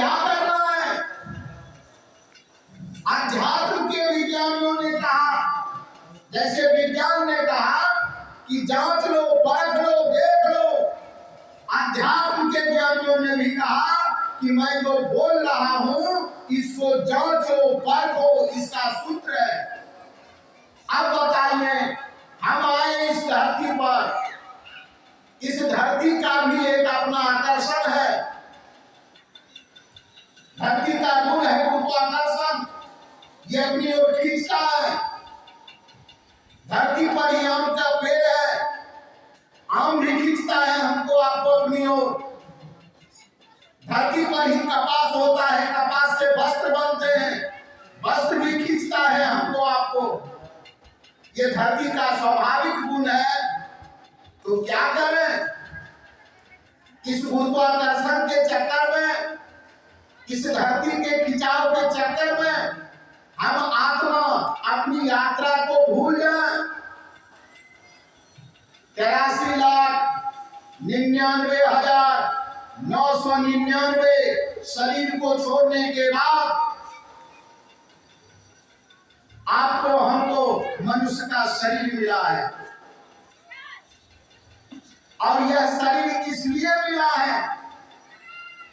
क्या करना है? अध्यात्म के विज्ञानियों ने कहा, जैसे विज्ञान ने कहा कि जांच लो, परख लो, देख लो, अध्यात्म के ज्ञानियों ने भी कहा कि मैं जो बोल रहा हूं इसको जांचो, परखो, इसका सूत्र है। अब बताइए, हम आए इस धरती पर, इस धरती का भी एक अपना आकर्षण है। धरती का गुण है गुरुत्वाकर्षण, ये अपनी ओर खींचता है। धरती पर ही आम का पेड़ है, आम भी खींचता है हमको आपको अपनी ओर। धरती पर ही कपास होता है, कपास से वस्त्र बनते हैं, वस्त्र भी खींचता है हमको आपको। ये धरती का स्वाभाविक गुण है। तो क्या करें? इस गुरुत्वाकर्षण के चक्कर में, इस धरती के खिंचाव के चक्कर में हम आत्मा अपनी यात्रा को भूल जाएं। 83,99,999 शरीर को छोड़ने के बाद आपको हमको मनुष्य का शरीर मिला है। और यह शरीर इसलिए मिला है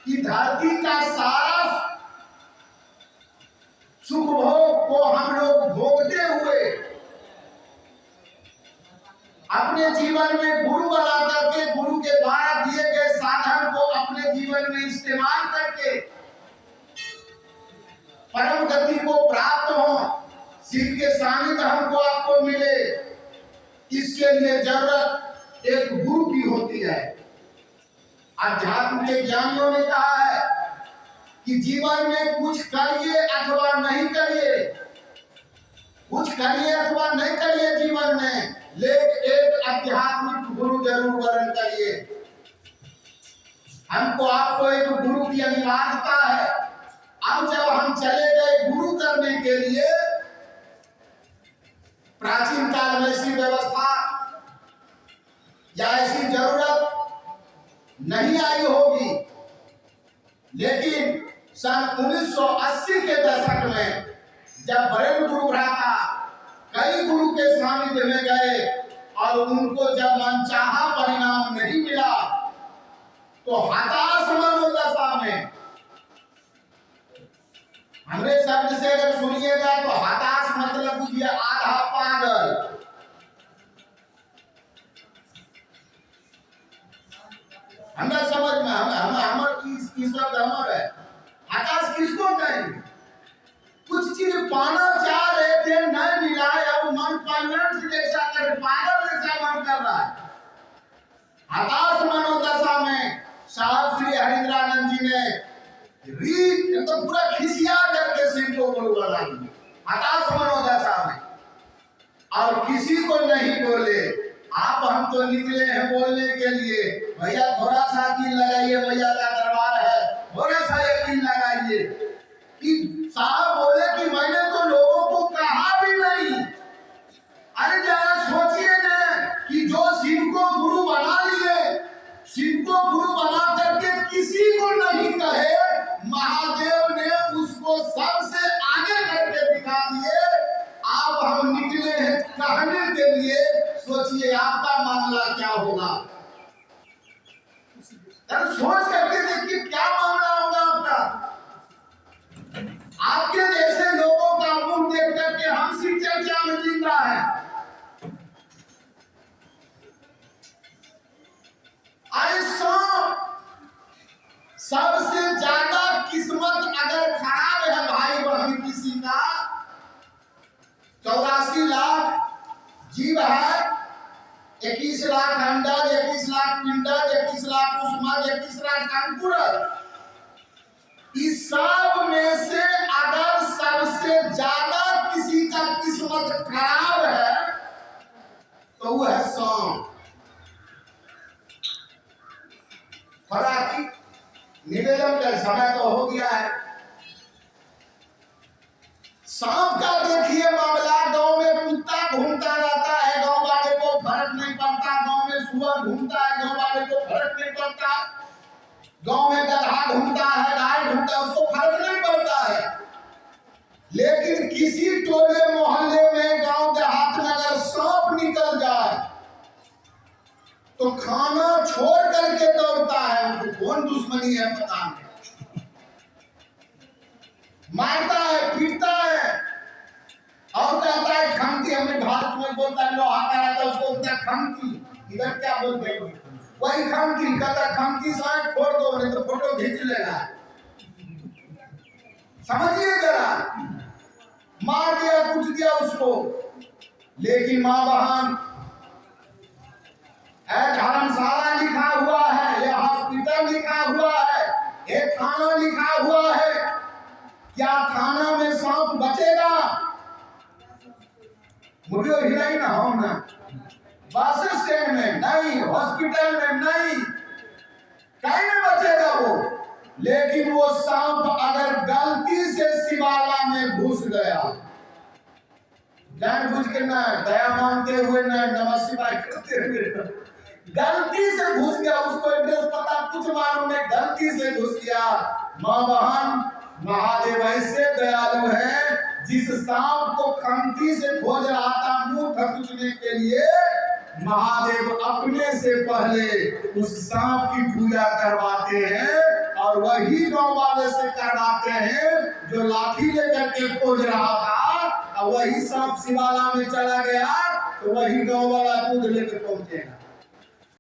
कि धरती का सारा सुख भोग को हम लोग भोगते हुए अपने जीवन में गुरु बना करके, गुरु के द्वारा दिए गए साधन को अपने जीवन में इस्तेमाल करके परम गति को प्राप्त हो, शिव के सानिध्य हमको आपको मिले। इसके लिए जरूरत एक गुरु की होती है। अध्यात्म के ज्ञानियों ने कहा है कि जीवन में कुछ करिए अथवा नहीं करिए, कुछ करिए अथवा नहीं करिए जीवन में, लेकिन एक आध्यात्मिक गुरु जरूर वर्ण करिए। हमको आपको एक गुरु की अनिवार्यता है। अब जब हम चले गए गुरु करने के लिए, प्राचीन काल में ऐसी व्यवस्था या ऐसी जरूरत नहीं आई होगी, लेकिन सन 1980 के दशक में जब वरेण्य गुरु भ्राता कई गुरु के सानिध्य में गए और उनको जब मनचाहा परिणाम नहीं मिला, तो हताश मनोदशा में, हमरे शब्द से अगर सुनिएगा तो हताश मतलब बुझिए आधा पागल। हमरा समझ में हमर शब्द हमर है। हताश किसको कहेंगे? कुछ चीज पाना चाह रहे थे, नहीं मिला, अब मन पागल जैसा कर, पागल जैसा मन कर रहा है। हताश मनोदशा में साहब श्री हरिंद्रानंद जी ने तो पूरा खिसिया करके शिव को गुरु बना दिया, हताश मनोदशा में। और किसी को नहीं बोले, आप हम तो निकले हैं बोलने के लिए, भैया थोड़ा सा यकीन लगाइए, भैया का दरबार है, थोड़ा सा यकीन लगाइए। कि साहब बोले कि मैंने तो लोगों को कहा भी नहीं। अरे जरा सोचिए ना कि जो शिव को गुरु बना लिए, शिव को गुरु बना करके किसी को नहीं कहे, महादेव ने उसको सबसे आगे करके दिखा दिए। आप हम निकले हैं कहने के लिए, सोचिए आपका मामला क्या होगा। सोच करके देखिए क्या मामला होगा आपका। आपके जैसे लोगों का मुंह देख करके हम शिव चर्चा में जिंदा है। ऐसा सबसे ज्यादा किस्मत अगर खराब है भाई बहन किसी का, 84 लाख जीव है, 21 लाख अंडर, 21 लाख पिंडर, 21 लाख उष्मज, 21 लाख अंकुर। इस सब में से अगर सबसे ज्यादा किसी का किस्मत खराब है तो वो है सांप। निवेदन का समय तो हो गया है। सांप का देखिए मामला, गांव में कुत्ता घूमता रहता है, गांव वाले को फर्क नहीं पड़ता। गांव में सुअर घूमता है, गांव वाले को फर्क नहीं पड़ता। गांव में गधा घूमता है, गाय है ढूंढता है, उसको फर्क नहीं पड़ता है। लेकिन किसी टोले मोहल्ले में, गांव देहात में अगर सांप निकल जाए तो खाना छोड़ करके दौड़ता है। उनको कौन दुश्मनी है पता नहीं, मारता है, पीटता है और कहता है खमती। हमें भारत में बोलता है लोहा का रहता है, उसको बोलता है खमती। इधर क्या बोलते हैं वही खमती। कहता है खमती साथ छोड़ दो नहीं तो फोटो खींच लेगा। समझिए जरा, मार दिया, कुछ दिया उसको। लेकिन मां बहन, धर्मशाला लिखा हुआ है, यह हॉस्पिटल लिखा हुआ है, एक थाना लिखा हुआ है। क्या थाना में सांप बचेगा? मुझे हिलाई ना हो ना, बस स्टैंड में नहीं, हॉस्पिटल में नहीं, कहीं में बचेगा वो। लेकिन वो सांप अगर गलती से शिवाला में घुस गया, जानबूझ के ना दया मांगते हुए ना नमः शिवाय करते हुए, गलती से घुस गया, उसको एड्रेस पता कुछ मालूम नहीं, गलती से घुस गया। मां बहन, महादेव ऐसे दयालु है, जिस सांप को खंती से खोज रहा था मुंह ठकुचने के लिए, महादेव अपने से पहले उस सांप की पूजा करवाते हैं और वही गांव वाले से करवाते हैं जो लाठी लेकर के खोज रहा था। और वही सांप शिवाला में चला गया तो वही गांव वाला दूध लेकर पहुंचेगा।